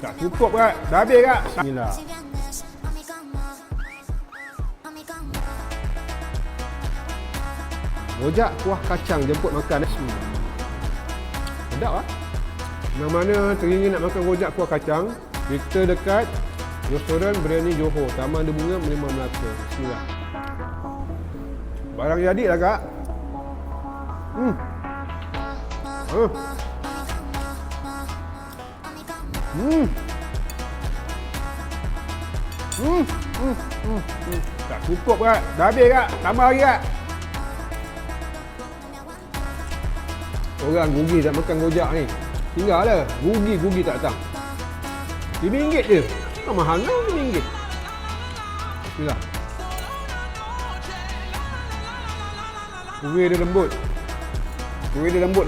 Tak cukup Kak. Dah habis Kak. Inilah. Rojak kuah kacang jemput makan. Sedap lah. Mana-mana teringin nak makan rojak kuah kacang, kita dekat restoran Biryani Johor, Taman Ada Bunga, Merlimau Melaka. Bismillah. Barang jadi lah Kak. Tak cukup Kak. Dah habis Kak. Tambah lagi Kak. Orang rugi tak makan rojak ni. Tinggal lah. Rugi tak datang. RM5 je. Tak mahal lah RM5. Bismillah. Kuih dia lembut. Kuih dia lembut.